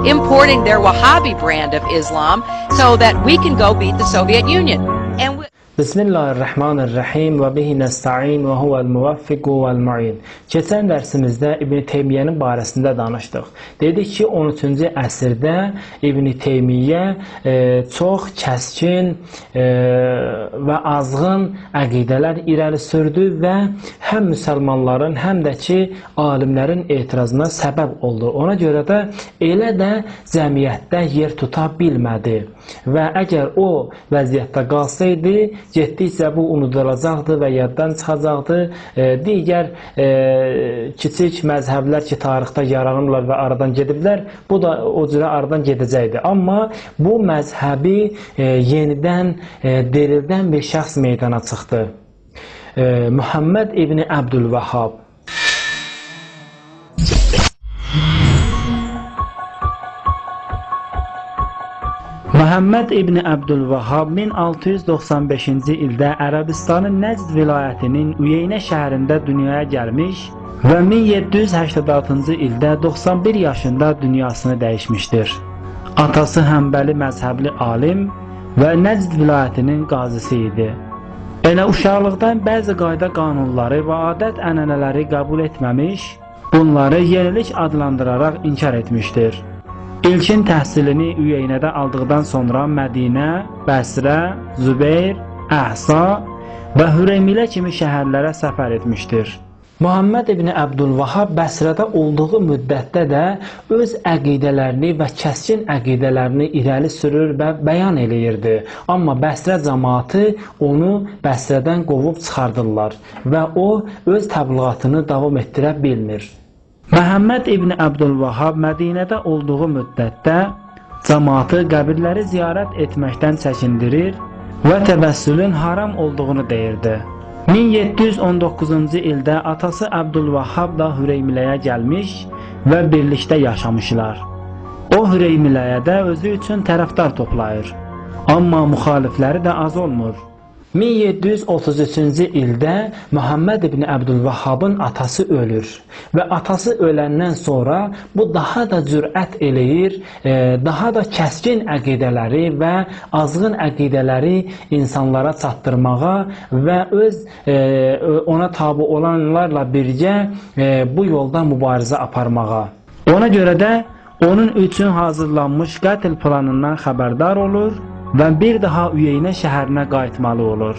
importing their Wahhabi brand of Islam so that we can go beat the Soviet Union. And Bismillahirrahmanirrahim və bihi nəsta'in və huvəl muvaffiqu vəl mu'in. Keçən dərsimizdə İbn Teymiyyenin barəsində danışdıq. Dedik ki, 13-cü əsrdə İbn Teymiyyə çox kəskin və azğın əqidələr irəli sürdü və həm müsəlmanların, həm də ki, alimlərin etirazına səbəb oldu. Ona görə də elə də cəmiyyətdə yer tuta bilmədi və əgər o vəziyyətdə qalsaydı, getdikcə bu unudulacaqdı və yaddan çıxacaqdı. Digər kiçik məzhəblər ki, tarixdə yaranırlar və aradan gediblər, bu da o cürə aradan gedəcəkdi. Amma bu məzhəbi yenidən dirildən bir şəxs meydana çıxdı. Muhammed İbni Abdülvahhab. Muhammed İbni Abdülvahhab 1695-ci ildə Ərəbistanın Nəcd vilayətinin Üyeynə şəhərində dünyaya gəlmiş və 1786-cı ildə 91 yaşında dünyasını dəyişmişdir. Atası Həmbəli məzhəbli alim və Nəcd vilayətinin qazisi idi. Elə uşaqlıqdan bəzi qayda qanunları və adət ənənələri qəbul etməmiş, bunları yenilik adlandıraraq inkar etmişdir. İlkin təhsilini Üyeynədə aldıqdan sonra Mədinə, Bəsrə, Zübeyr, Əhsa və Hüreymilə kimi şəhərlərə səfər etmişdir. Muhammed İbni Abdülvahhab Bəsrədə olduğu müddətdə də öz əqidələrini və kəskin əqidələrini irəli sürür və bəyan eləyirdi. Amma Bəsrə cəmaatı onu Bəsrədən qovub çıxardırlar və o öz təbliğatını davam etdirə bilmir. Muhammed İbni Abdülvahhab Mədinədə olduğu müddətdə cəmaatı qəbirləri ziyarət etməkdən çəkindirir və təvəssülün haram olduğunu deyirdi. 1719-cu ildə atası Abdülvahhab da Hüreymiləyə gəlmiş və birlikdə yaşamışlar. O Hüreymiləyə özü üçün tərəfdar toplayır, amma müxalifləri də az olmur. 1733-cü ildə Muhammed İbni Abdülvahhabın atası ölür və atası öləndən sonra bu daha da cürət eləyir, daha da kəskin əqidələri və azğın əqidələri insanlara çatdırmağa və öz ona tabi olanlarla birgə bu yolda mübarizə aparmağa. Ona görə də onun üçün hazırlanmış qətl planından xəbərdar olur və bir daha Üyeynə şəhərinə qayıtmalı olur.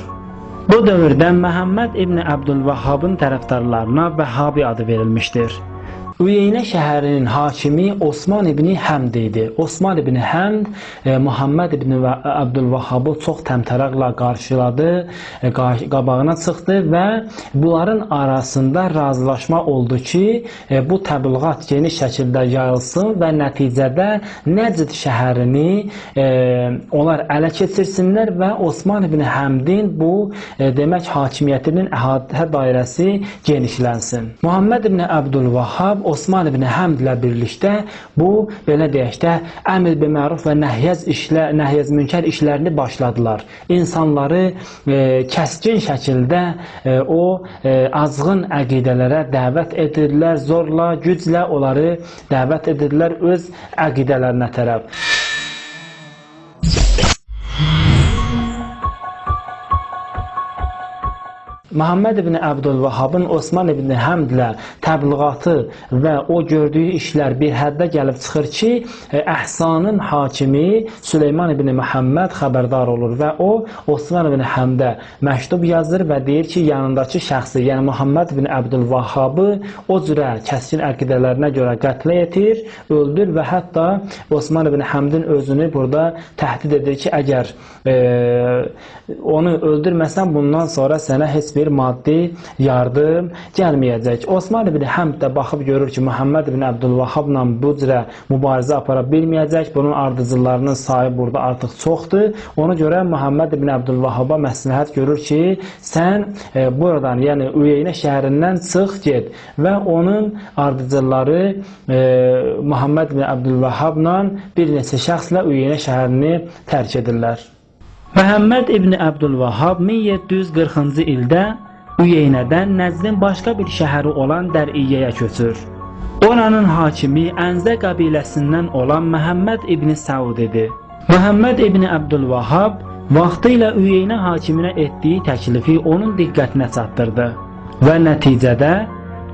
Bu dövrdə Muhammed İbni Abdülvahhabın tərəfdarlarına Vəhhabi adı verilmişdir. Üyeynə şəhərinin hakimi Osman İbni Həmd idi. Osman İbni Həmd Muhammed İbni Abdülvahhabı çox təmtəraqla qarşıladı, qabağına çıxdı və bunların arasında razılaşma oldu ki, bu təbliğat geniş şəkildə yayılsın və nəticədə Nəcd şəhərini onlar ələ keçirsinlər və Osman İbni Həmdin bu demək hakimiyyətinin əhatə dairəsi genişlənsin. Muhammed İbni Abdülvahhab Osman İbni Həmdlə birlikdə bu, belə deyək də, əmr biməruf və nəhyəz münkər işlərini başladılar. İnsanları kəskin şəkildə o azğın əqidələrə dəvət edirlər, zorla, güclə onları dəvət edirlər öz əqidələrinə tərəf. Muhammed İbni Abdülvahhabın Osman İbni Həmdlə təbliğatı və o gördüyü işlər bir həddə gəlib çıxır ki, Əhsanın hakimi Süleyman İbni Məhəmməd xəbərdar olur və o Osman İbni Həmdə məktub yazır və deyir ki, yanındakı şəxsi, yəni Muhammed İbni Abdülvahhabı o cürə kəskin əqidələrinə görə qətlə yetir, öldür və hətta Osman İbni Həmdin özünü burada təhdid edir ki, əgər onu öldürməsən bundan sonra sənə heç bir maddi yardım gəlməyəcək. Osman İbni Həmd də baxıb görür ki, Muhammed İbni Abdülvahhabla bu cürə mübarizə apara bilməyəcək, bunun ardıcılarının sayı burada artıq çoxdur. Ona görə Muhammed İbni Abdülvahhaba məsləhət görür ki, sən buradan, yəni Üyeynə şəhərindən çıx, get və onun ardıcıları Muhammed İbni Abdülvahhabla bir neçə şəxslə Üyeynə şəhərini tərk edirlər. Muhammed İbni Abdülvahhab 1740-cı ildə Üyeynədən Nəcdin başqa bir şəhəri olan Dəriyyəyə köçür. Oranın hakimi Ənzə qəbiləsindən olan Məhəmməd ibn Səud idi. Məhəmməd ibn Əbdülvahhab vaxtilə Üyeynə hakiminə etdiyi təklifi onun diqqətinə çatdırdı və nəticədə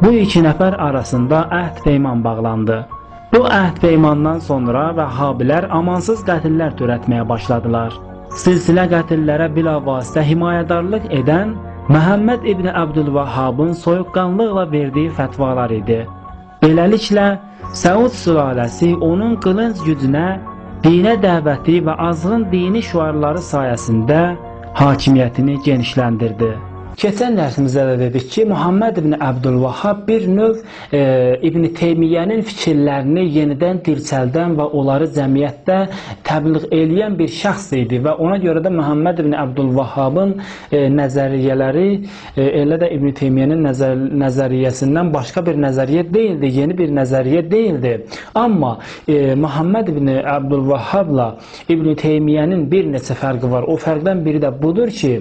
bu iki nəfər arasında əhd-peyman bağlandı. Bu əhd-peymandan sonra Vəhhabilər amansız qətillər törətməyə başladılar. Silsilə qətillərə bilavasitə himayədarlıq edən Məhəmməd ibn Əbdülvahhabın soyuqqanlıqla verdiyi fətvalar idi. Beləliklə, Səud sülaləsi onun qılınc gücünə, dinə dəvəti və azğın dini şüarları sayəsində hakimiyyətini genişləndirdi. Keçən dərsimizdə də dedik ki, Muhammed ibn Əbdülvahhab bir növ İbn Teymiyyənin fikirlərini yenidən dirçəldən və onları cəmiyyətdə təbliğ eləyən bir şəxs idi və ona görə də Muhammed ibn Əbdülvahhabın nəzəriyyələri elə də İbn Teymiyyənin nəzəriyyəsindən başqa bir nəzəriyyə deyildi, yeni bir nəzəriyyə deyildi. Amma Muhammed ibn Əbdülvahhabla İbn Teymiyyənin bir neçə fərqi var. O fərqdən biri də budur ki,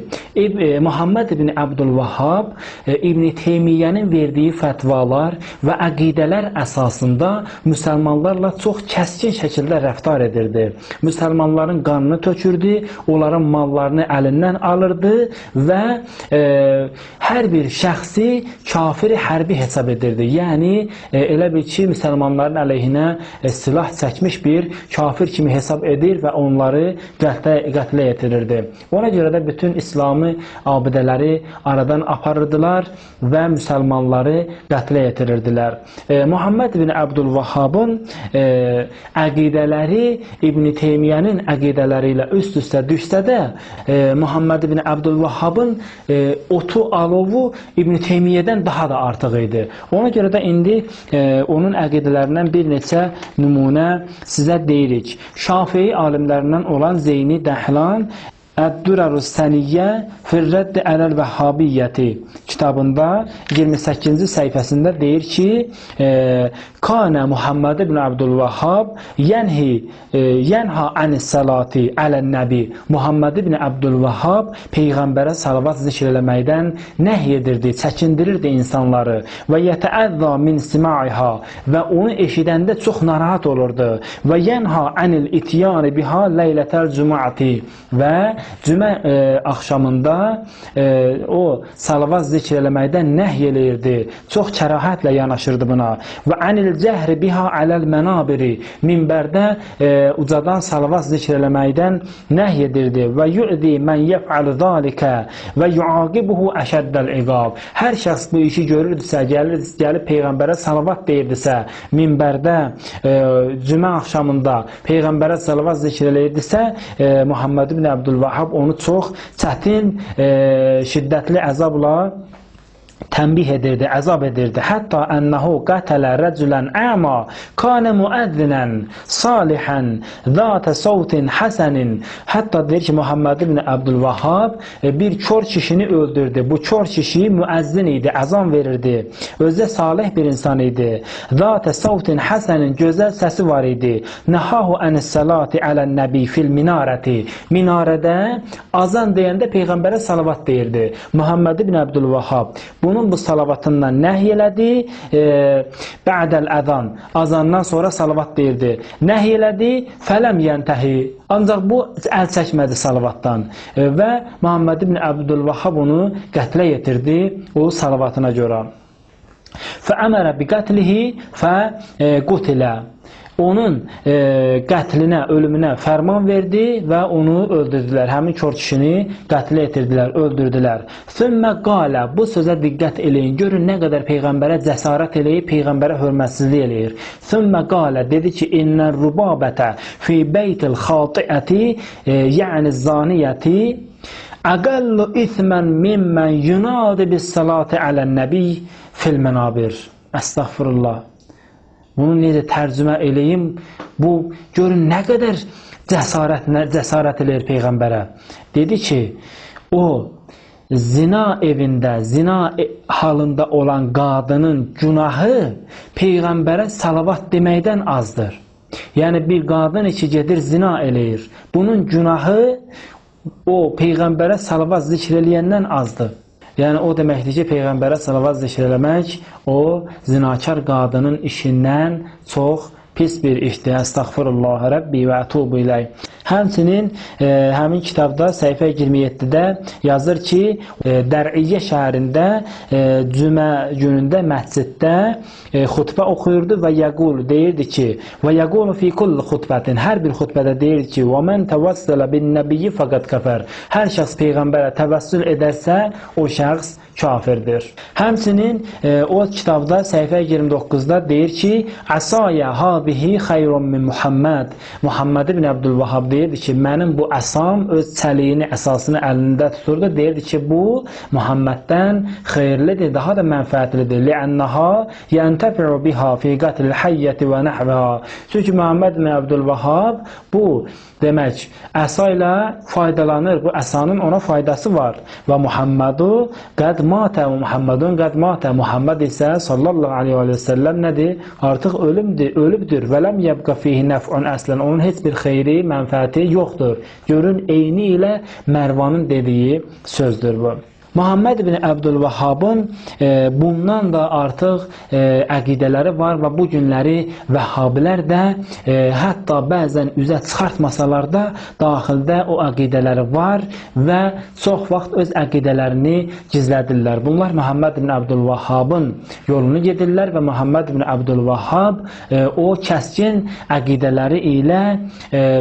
Muhammed ibn Əbdülvahhab İbn Teymiyyənin verdiyi fətvalar və əqidələr əsasında müsəlmanlarla çox kəskin şəkildə rəftar edirdi. Müsəlmanların qanını tökürdü, onların mallarını əlindən alırdı və hər bir şəxsi kafiri hərbi hesab edirdi. Yəni, elə bil ki, müsəlmanların əleyhinə silah çəkmiş bir kafir kimi hesab edir və onları qətlə yetirirdi. Ona görə də bütün İslami abidələri aradan aparırdılar və müsəlmanları qətlə yetirirdilər. Muhammed ibn Əbdülvahhabın əqidələri İbn Teymiyyənin əqidələri ilə üst-üstə düşsə də, Muhammed ibn Əbdülvahhabın otu, alovu İbn Teymiyyədən daha da artıq idi. Ona görə də indi onun əqidələrindən bir neçə nümunə sizə deyirik. Şafii alimlərindən olan Zeyni Dəhlan Əd-Durarus Səniyyə Firrədd Ələl Vəhhabiyyəti kitabında 28-ci səhifəsində deyir ki, Kanə Muhammed ibn Əbdülvahhab yənha ənis-səlati ələl-nəbi. Muhammed ibn Əbdülvahhab Peyğəmbərə salavat zikr eləməkdən nəhy edirdi, çəkindirirdi insanları və yətəəzzə min simaiha və onu eşidəndə çox narahat olurdu və yənha ənil ityani biha leylətəl cüm'ati və cümə axşamında o salavat zikr eləməkdən nəhy eləyirdi. Çox kərahətlə yanaşırdı buna. Və anil cəhri biha aləl mənabiri. Minbərdə ucadan salavat zikr eləməkdən nəhy edirdi. Və yu'di mən yef'alu zalikə və yuaqibuhu əşəddəl iqab. Hər şəxs bu işi görürdüsə, gəlib Peyğəmbərə salavat deyirdisə, minbərdə cümə axşamında Peyğəmbərə salavat zikr eləyirdisə, Muhammed ibn Əbdülvahhab onu çox çətin, şiddətli əzabla tənbih edirdi, əzab edirdi. Hətta ənəhu qətələ rəculən əma kanə müəzzinən salihən zətə savtin həsənin. Hətta deyir ki, Muhammed ibn Əbdülvahhab bir kör kişini öldürdü. Bu kör kişi müəzzin idi, əzan verirdi. Özü salih bir insan idi. Zətə savtin həsənin, gözəl səsi var idi. Nəhahu ənis-səlati ələn-nəbi fil minarəti. Minarədə azan deyəndə Peyğəmbərə salavat deyirdi. Muhammed ibn Əbdülvahhab bunun bu salavatından nəhy elədi. Bə'dəl əzan, azandan sonra salavat deyirdi. Nəhy elədi, fələm yəntəhi. Ancaq bu əl çəkmədi salavatdan və Muhammed ibn Əbdülvahhab onu qətlə yetirdi o salavatına görə. Fəəmərə bi qətlihi fəqutilə. Onun qətlinə, ölümünə fərman verdi və onu öldürdülər. Həmin kör kişini qətlə yetirdilər, öldürdülər. Sümmə qalə, bu sözə diqqət eləyin. Görün nə qədər Peyğəmbərə cəsarət eləyib, Peyğəmbərə hörmətsizlik eləyir. Sümmə qalə, dedi ki, innər rubabətə fi beytil xatiəti, yəni zaniyyəti, əqəllu ithmən mimmən yunadi bis salati ələn-nəbi fil mənabir. Əstəğfirullah. Bunu necə tərcümə eləyim? Bu, görün nə qədər cəsarət eləyir Peyğəmbərə. Dedi ki, o zina evində, zina halında olan qadının günahı Peyğəmbərə salavat deməkdən azdır. Yəni bir qadın ki gedir zina eləyir. Bunun günahı o Peyğəmbərə salavat zikr eləyəndən azdır. Yəni o deməkdir ki, Peyğəmbərə salavat zikr eləmək o zinakar qadının işindən çox pis bir işdir. Əstəğfirullah Rəbbi və ətubu iləyh. Həmçinin həmin kitabda səhifə 27-də yazır ki, Dər'iyyə şəhərində cümə günündə məsciddə xutbə oxuyurdu və yəqul deyirdi ki, və yəqulu fi kulli xutbətin, hər bir xutbədə deyirdi ki, və mən təvəssələ bin nəbiyyi fəqət kəfər. Hər şəxs Peyğəmbərə təvəssül edərsə, o şəxs kafirdir. Həmçinin o kitabda səhifə 29-da deyir ki, Əsaya habihi xeyrun min Muhammed. Muhammed ibn Abdülvahhab deyirdi ki, mənim bu əsam öz çəliyini, əsasını əlində tuturdu. Deyirdi ki, bu Muhammeddən xeyirlidir, daha da mənfəətlidir. Li'annaha yentəfi'u biha fi qatlil hayyəti və nəhvəha. Çünki Muhammed ibn Abdülvahhab bu demək, əsa ilə faydalanır. Bu əsanın ona faydası var. Və Muhammedu qəd matə, Muhammedun qəd matə. Muhammed isə sallallahu aleyhi və səlləm nədir? Artıq ölübdür. Və ləm yəbqa fihi nəf'un əslən. Onun heç bir xeyri, mənfəəti yoxdur. Görün, eyni ilə Mərvanın dediyi sözdür bu. Muhammed ibn Abdülvahhabın bundan da artıq əqidələri var və bu günləri Vəhhabilər də hətta bəzən üzə çıxartmasalar da daxildə o əqidələri var və çox vaxt öz əqidələrini gizlədirlər. Bunlar Muhammed ibn Abdülvahhabın yolunu gedirlər və Muhammed ibn Abdülvahhab o kəskin əqidələri ilə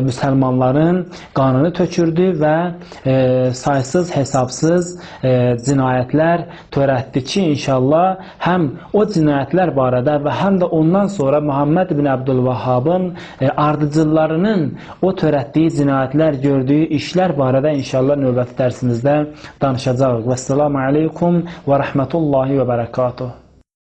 müsəlmanların qanını tökürdü və saysız, hesabsız cinayətlər törətdi ki, inşallah həm o cinayətlər barədə və həm də ondan sonra Muhammed ibn Abdülvahhabın ardıcıllarının o törətdiyi cinayətlər, gördüyü işlər barədə inşallah növbəti dərsimizdə danışacağıq. Vəssalamu aleykum və rəhmətullahi və bərəkatuhu.